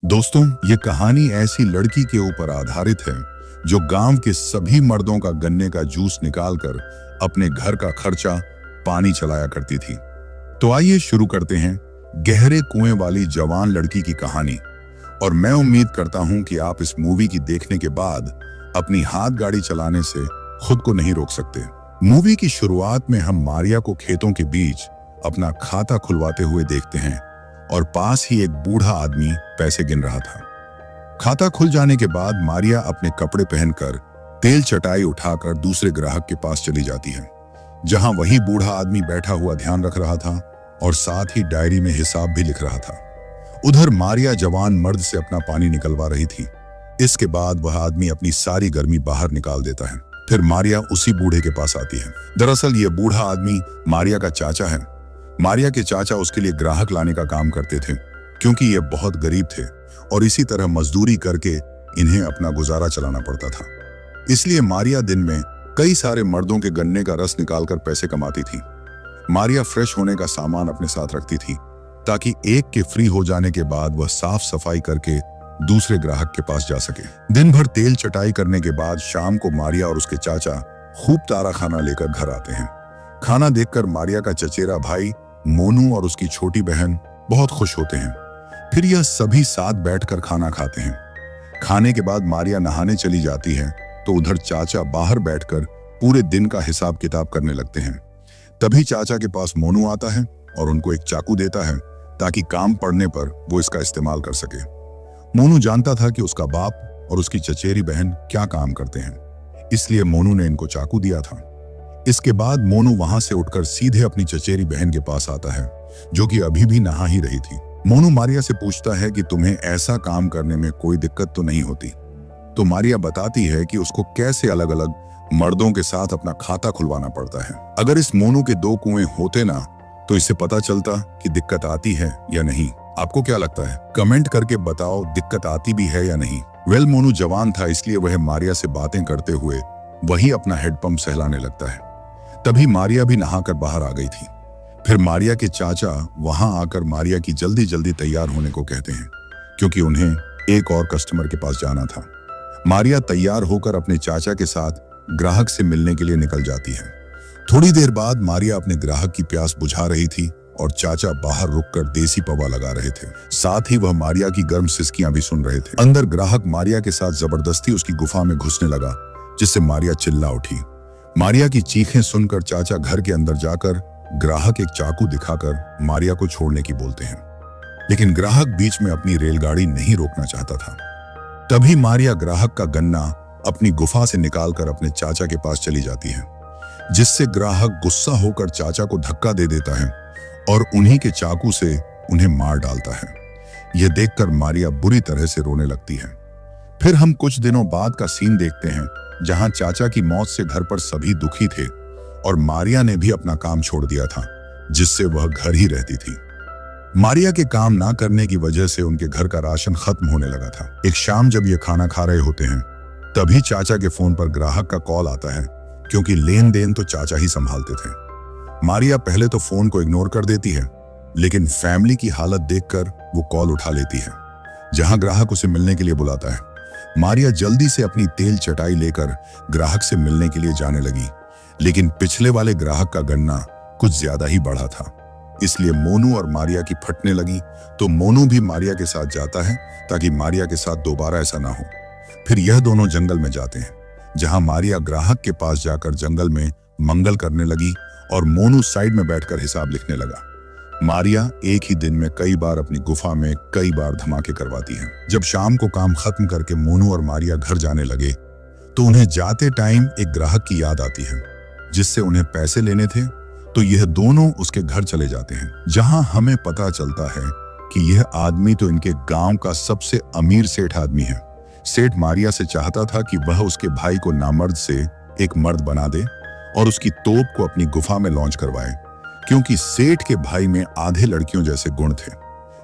दोस्तों, ये कहानी ऐसी लड़की के ऊपर आधारित है जो गांव के सभी मर्दों का गन्ने का जूस निकालकर अपने घर का खर्चा पानी चलाया करती थी। तो आइए शुरू करते हैं गहरे कुएं वाली जवान लड़की की कहानी। और मैं उम्मीद करता हूं कि आप इस मूवी की देखने के बाद अपनी हाथ गाड़ी चलाने से खुद को नहीं रोक सकते। मूवी की शुरुआत में हम मारिया को खेतों के बीच अपना खाता खुलवाते हुए देखते हैं और पास ही एक बूढ़ा आदमी पैसे गिन रहा था। खाता खुल जाने के बाद मारिया अपने कपड़े पहनकर तेल चटाई उठाकर दूसरे ग्राहक के पास चली जाती है, जहां वही बूढ़ा आदमी बैठा हुआ ध्यान रख रहा था और साथ ही डायरी में हिसाब भी लिख रहा था। उधर मारिया जवान मर्द से अपना पानी निकलवा रही थी। इसके बाद वह आदमी अपनी सारी गर्मी बाहर निकाल देता है। फिर मारिया उसी बूढ़े के पास आती है। दरअसल ये बूढ़ा आदमी मारिया का चाचा है। मारिया के चाचा उसके लिए ग्राहक लाने का काम करते थे, क्योंकि ये बहुत गरीब थे और इसी तरह मजदूरी करके इन्हें अपना गुजारा चलाना पड़ता था। इसलिए मारिया दिन में कई सारे मर्दों के गन्ने का रस निकालकर पैसे कमाती थी। मारिया फ्रेश होने का सामान अपने साथ रखती थी ताकि एक के फ्री हो जाने के बाद वह साफ सफाई करके दूसरे ग्राहक के पास जा सके। दिन भर तेल चटाई करने के बाद शाम को मारिया और उसके चाचा खूब तारा खाना लेकर घर आते हैं। खाना देखकर मारिया का चचेरा भाई मोनू और उसकी छोटी बहन बहुत खुश होते हैं। फिर यह सभी साथ बैठकर खाना खाते हैं। खाने के बाद मारिया नहाने चली जाती है तो उधर चाचा बाहर बैठकर पूरे दिन का हिसाब किताब करने लगते हैं। तभी चाचा के पास मोनू आता है और उनको एक चाकू देता है ताकि काम पड़ने पर वो इसका इस्तेमाल कर सके। मोनू जानता था कि उसका बाप और उसकी चचेरी बहन क्या काम करते हैं, इसलिए मोनू ने इनको चाकू दिया था। इसके बाद मोनू वहां से उठकर सीधे अपनी चचेरी बहन के पास आता है, जो कि अभी भी नहा ही रही थी। मोनू मारिया से पूछता है कि तुम्हें ऐसा काम करने में कोई दिक्कत तो नहीं होती। तो मारिया बताती है कि उसको कैसे अलग अलग मर्दों के साथ अपना खाता खुलवाना पड़ता है। अगर इस मोनू के दो कुएं होते ना तो इससे पता चलता कि दिक्कत आती है या नहीं। आपको क्या लगता है? कमेंट करके बताओ, दिक्कत आती भी है या नहीं। मोनू जवान था, इसलिए वह मारिया से बातें करते हुए वही अपना हेडपंप सहलाने लगता है। तभी मारिया भी नहाकर बाहर आ गई थी। फिर मारिया के चाचा वहां आकर मारिया की जल्दी जल्दी तैयार होने को कहते हैं, क्योंकि उन्हें एक और कस्टमर के पास जाना था। मारिया तैयार होकर अपने चाचा के साथ ग्राहक से मिलने के लिए निकल जाती है। थोड़ी देर बाद मारिया अपने ग्राहक की प्यास बुझा रही थी और चाचा बाहर रुककर देसी पवा लगा रहे थे। साथ ही वह मारिया की गर्म सिसकियां भी सुन रहे थे। अंदर ग्राहक मारिया के साथ जबरदस्ती उसकी गुफा में घुसने लगा, जिससे मारिया चिल्ला उठी। मारिया की चीखें सुनकर चाचा घर के अंदर जाकर ग्राहक एक चाकू दिखाकर मारिया को छोड़ने की बोलते हैं, लेकिन ग्राहक बीच में अपनी रेलगाड़ी नहीं रोकना चाहता था। तभी मारिया ग्राहक का गन्ना अपनी गुफा से निकालकर अपने चाचा के पास चली जाती है, जिससे ग्राहक गुस्सा होकर चाचा को धक्का दे देता है और उन्हीं के चाकू से उन्हें मार डालता है। यह देखकर मारिया बुरी तरह से रोने लगती है। फिर हम कुछ दिनों बाद का सीन देखते हैं, जहां चाचा की मौत से घर पर सभी दुखी थे और मारिया ने भी अपना काम छोड़ दिया था, जिससे वह घर ही रहती थी। मारिया के काम ना करने की वजह से उनके घर का राशन खत्म होने लगा था। एक शाम जब ये खाना खा रहे होते हैं, तभी चाचा के फोन पर ग्राहक का कॉल आता है, क्योंकि लेन देन तो चाचा ही संभालते थे। मारिया पहले तो फोन को इग्नोर कर देती है, लेकिन फैमिली की हालत देखकर वो कॉल उठा लेती है, जहां ग्राहक उसे मिलने के लिए बुलाता है। मारिया जल्दी से अपनी तेल चटाई लेकर ग्राहक से मिलने के लिए जाने लगी, लेकिन पिछले वाले ग्राहक का गन्ना कुछ ज्यादा ही बढ़ा था। इसलिए मोनू और मारिया की फटने लगी, तो मोनू भी मारिया के साथ जाता है ताकि मारिया के साथ दोबारा ऐसा ना हो। फिर यह दोनों जंगल में जाते हैं, जहां मारिया ग्राहक के पास जाकर जंगल में मंगल करने लगी और मोनू साइड में बैठकर हिसाब लिखने लगा। मारिया एक ही दिन में कई बार अपनी गुफा में कई बार धमाके करवाती है। जब शाम को काम खत्म करके मोनू और मारिया घर जाने लगे, तो उन्हें जाते टाइम एक ग्राहक की याद आती है, जिससे उन्हें पैसे लेने थे। तो यह दोनों उसके घर चले जाते हैं, जहां हमें पता चलता है कि यह आदमी तो इनके गांव का सबसे अमीर सेठ आदमी है। सेठ मारिया से चाहता था कि वह उसके भाई को नामर्द से एक मर्द बना दे और उसकी तोप को अपनी गुफा में लॉन्च करवाए, क्योंकि सेठ के भाई में आधे लड़कियों जैसे गुण थे,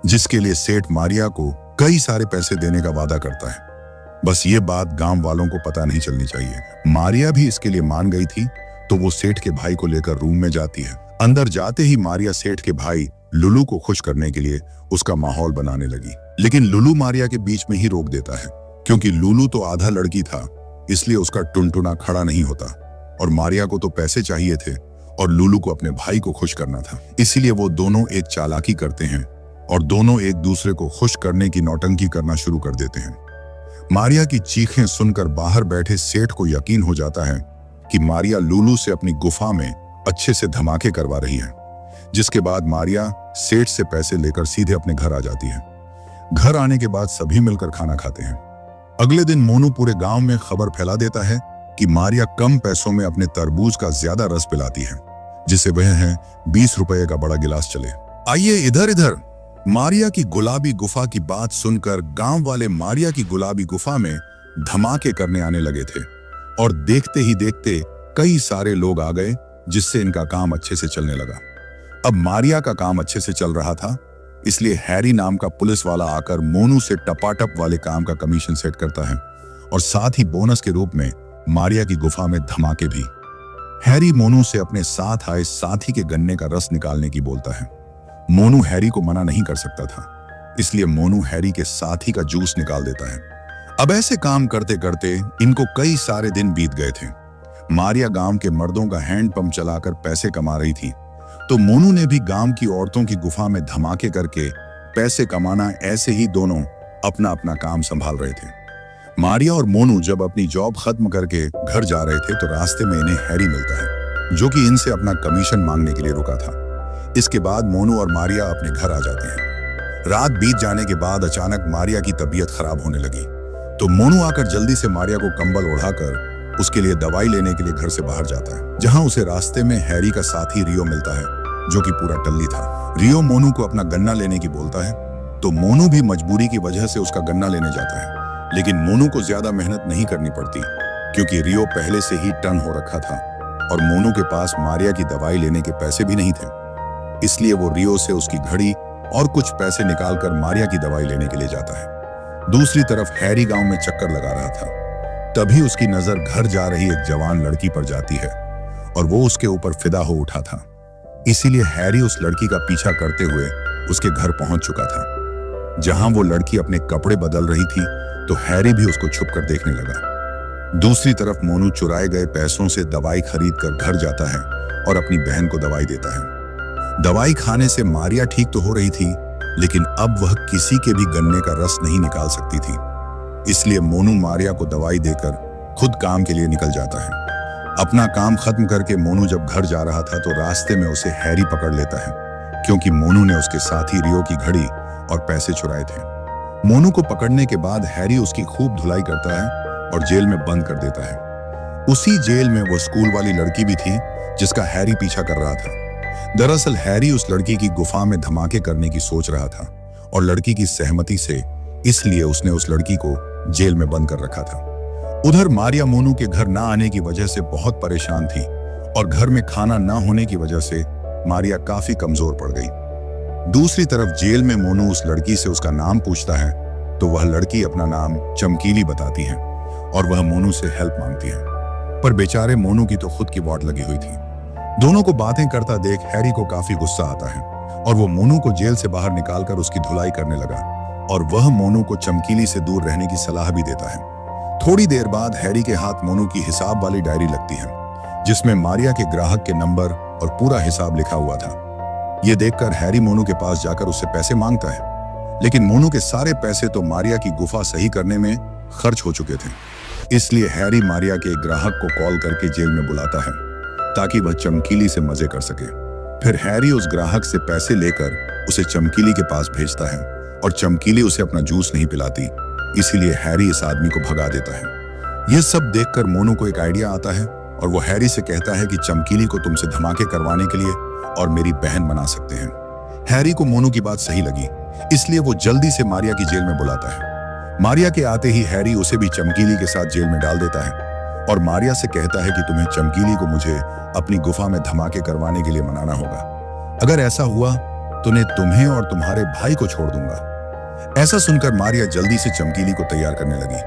जिसके लिए सेठ मारिया को कई सारे पैसे देने का वादा करता है। बस ये बात गांव वालों को पता नहीं चलनी चाहिए। मारिया भी इसके लिए मान गई थी, तो वो सेठ के भाई को लेकर रूम में जाती है। अंदर जाते ही मारिया सेठ के भाई लुलू को खुश करने के लिए उसका माहौल बनाने लगी। लेकिन लुलू मारिया के बीच में ही रोक देता है, क्योंकि लुलू तो आधा लड़की था, इसलिए उसका टुनटुना खड़ा नहीं होता। और मारिया को तो पैसे चाहिए थे और लुलू को अपने भाई को खुश करना था, इसीलिए वो दोनों एक चालाकी करते हैं और दोनों एक दूसरे को खुश करने की नौटंकी करना शुरू कर देते हैं। मारिया की चीखें सुनकर बाहर बैठे सेठ को यकीन हो जाता है कि मारिया लुलू से अपनी गुफा में अच्छे से धमाके करवा रही है, जिसके बाद मारिया सेठ से पैसे लेकर सीधे अपने घर आ जाती है। घर आने के बाद सभी मिलकर खाना खाते हैं। अगले दिन मोनू पूरे गांव में खबर फैला देता है कि मारिया कम पैसों में अपने तरबूज का ज्यादा रस पिलाती है, जिसे वह है 20 रुपए का बड़ा गिलास चले। आइए इधर। मारिया की गुलाबी गुफा की बात सुनकर गांव वाले मारिया की गुलाबी गुफा में धमाके करने आने लगे थे और देखते ही देखते कई सारे लोग आ गए, जिससे इनका काम अच्छे से चलने लगा। अब मारिया का काम अच्छे से चल रहा था, इसलिए हैरी नाम का पुलिस वाला आकर मोनू से टपाटप वाले काम का कमीशन सेट करता है और साथ ही बोनस के रूप में मारिया की गुफा में धमाके भी। हैरी मोनू से अपने साथ आए साथी के गन्ने का रस निकालने की बोलता है। मोनू हैरी को मना नहीं कर सकता था, इसलिए मोनू हैरी के साथी का जूस निकाल देता है। अब ऐसे काम करते करते इनको कई सारे दिन बीत गए थे। मारिया गांव के मर्दों का हैंडपंप चलाकर पैसे कमा रही थी, तो मोनू ने भी गांव की औरतों की गुफा में धमाके करके पैसे कमाना, ऐसे ही दोनों अपना अपना काम संभाल रहे थे। मारिया और मोनू जब अपनी जॉब खत्म करके घर जा रहे थे तो रास्ते में इन्हें हैरी मिलता है, जो कि इनसे अपना कमीशन मांगने के लिए रुका था। इसके बाद मोनू और मारिया अपने घर आ जाते हैं। रात बीत जाने के बाद अचानक मारिया की तबीयत खराब होने लगी, तो मोनू आकर जल्दी से मारिया को कंबल ओढ़ाकर उसके लिए दवाई लेने के लिए घर से बाहर जाता है, जहां उसे रास्ते में हैरी का साथी रियो मिलता है, जो कि पूरा टल्ली था। रियो मोनू को अपना गन्ना लेने की बोलता है, तो मोनू भी मजबूरी की वजह से उसका गन्ना लेने जाता है। लेकिन मोनू को ज्यादा मेहनत नहीं करनी पड़ती, क्योंकि रियो पहले से ही टर्न हो रखा था और मोनू के पास मारिया की दवाई लेने के पैसे भी नहीं थे। इसलिए वो रियो से उसकी घड़ी और कुछ पैसे निकालकर मारिया की दवाई लेने के लिए जाता है। दूसरी तरफ हैरी गांव में चक्कर लगा रहा था, तभी उसकी नजर घर जा रही एक जवान लड़की पर जाती है और वो उसके ऊपर फिदा हो उठा था। इसीलिए हैरी उस लड़की का पीछा करते हुए उसके घर पहुंच चुका था। जहां वो लड़की अपने कपड़े बदल रही थी, तो हैरी भी उसको छुपकर देखने लगा। दूसरी तरफ मोनू चुराए गए पैसों से दवाई खरीद कर घर जाता है और अपनी बहन को दवाई देता है। दवाई खाने से मारिया ठीक तो हो रही थी, लेकिन अब वह किसी के भी गन्ने का रस नहीं निकाल सकती थी। इसलिए मोनू मारिया को दवाई देकर खुद काम के लिए निकल जाता है। अपना काम खत्म करके मोनू जब घर जा रहा था, तो रास्ते में उसे हैरी पकड़ लेता है, क्योंकि मोनू ने उसके साथी रियो की घड़ी और पैसे चुराए थे। मोनू को पकड़ने के बाद हैरी उसकी खूब धुलाई करता है और जेल में बंद कर देता है। उसी जेल में वो स्कूल वाली लड़की भी थी, जिसका हैरी पीछा कर रहा था। दरअसल हैरी उस लड़की की गुफा में धमाके करने की सोच रहा था और लड़की की सहमति से, इसलिए उसने उस लड़की को जेल में बंद कर रखा था। उधर मारिया मोनू के घर ना आने की वजह से बहुत परेशान थी और घर में खाना ना होने की वजह से मारिया काफी कमजोर पड़ गई। दूसरी तरफ जेल में मोनू उस लड़की से उसका नाम पूछता है, तो वह लड़की अपना नाम चमकीली बताती है और वह मोनू से हेल्प मांगती है। पर बेचारे मोनू की तो खुद की वाट लगी हुई थी। दोनों को बातें करता देख हैरी को काफी गुस्सा आता है और वो मोनू को जेल से बाहर निकालकर उसकी धुलाई करने लगा और वह मोनू को चमकीली से दूर रहने की सलाह भी देता है। थोड़ी देर बाद हैरी के हाथ मोनू की हिसाब वाली डायरी लगती है, जिसमें मारिया के ग्राहक के नंबर और पूरा हिसाब लिखा हुआ था। ये देखकर हैरी मोनू के पास जाकर उससे पैसे मांगता है, लेकिन मोनू के सारे पैसे तो मारिया की गुफा सही करने में खर्च हो चुके थे। इसलिए हैरी मारिया के एक ग्राहक को कॉल करके जेल में बुलाता है, ताकि वह चमकीली से मजे कर सके। फिर हैरी उस ग्राहक से पैसे लेकर उसे चमकीली के पास भेजता है और चमकीली उसे अपना जूस नहीं पिलाती, इसीलिए हैरी इस आदमी को भगा देता है। यह सब देखकर मोनू को एक आइडिया आता है और वो हैरी से कहता है कि चमकीली को तुमसे धमाके करवाने के लिए और मेरी बहन बना सकते हैं। हैरी को मोनू की बात सही लगी, इसलिए वो जल्दी से मारिया की जेल में बुलाता है। मारिया के आते ही हैरी उसे भी चमकीली के साथ जेल में डाल देता है और मारिया से कहता है कि तुम्हें चमकीली को मुझे अपनी गुफा में धमाके करवाने के लिए मनाना होगा। अगर ऐसा हुआ तो मैं तुम्हें और तुम्हारे भाई को छोड़ दूंगा। ऐसा सुनकर मारिया जल्दी से चमकीली को तैयार करने लगी।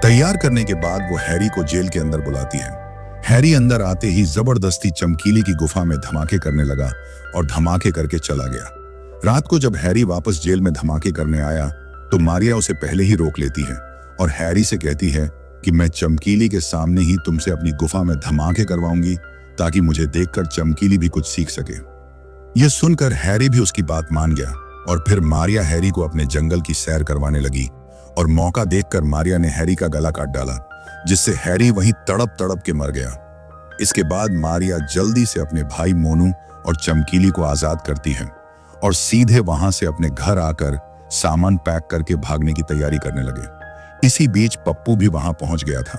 तैयार करने के बाद वो हैरी को जेल के अंदर बुलाती है। हैरी अंदर आते ही जबरदस्ती चमकीली की गुफा में धमाके करने लगा और धमाके करके चला गया। रात को जब हैरी वापस जेल में धमाके करने आया, तो मारिया उसे पहले ही रोक लेती है और हैरी से कहती है कि मैं चमकीली के सामने ही तुमसे अपनी गुफा में धमाके करवाऊंगी ताकि मुझे देखकर चमकीली भी कुछ सीख सके। यह सुनकर हैरी भी उसकी बात मान गया और फिर मारिया हैरी को अपने जंगल की सैर करवाने लगी और मौका देखकर मारिया ने हैरी का गला काट डाला, जिससे हैरी वहीं तड़प तड़प के मर गया। इसके बाद मारिया जल्दी से अपने भाई मोनू और चमकीली को आजाद करती है और सीधे वहां से अपने घर आकर सामान पैक करके भागने की तैयारी करने लगे। इसी बीच पप्पू भी वहां पहुंच गया था।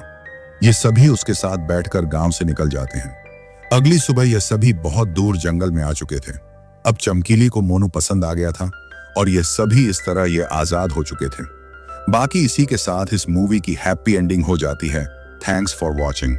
ये सभी उसके साथ बैठकर गांव से निकल जाते हैं। अगली सुबह ये सभी बहुत दूर जंगल में आ चुके थे। अब चमकीली को मोनू पसंद आ गया था और ये सभी इस तरह ये आजाद हो चुके थे। बाकी इसी के साथ इस मूवी की हैप्पी एंडिंग हो जाती है। Thanks for watching.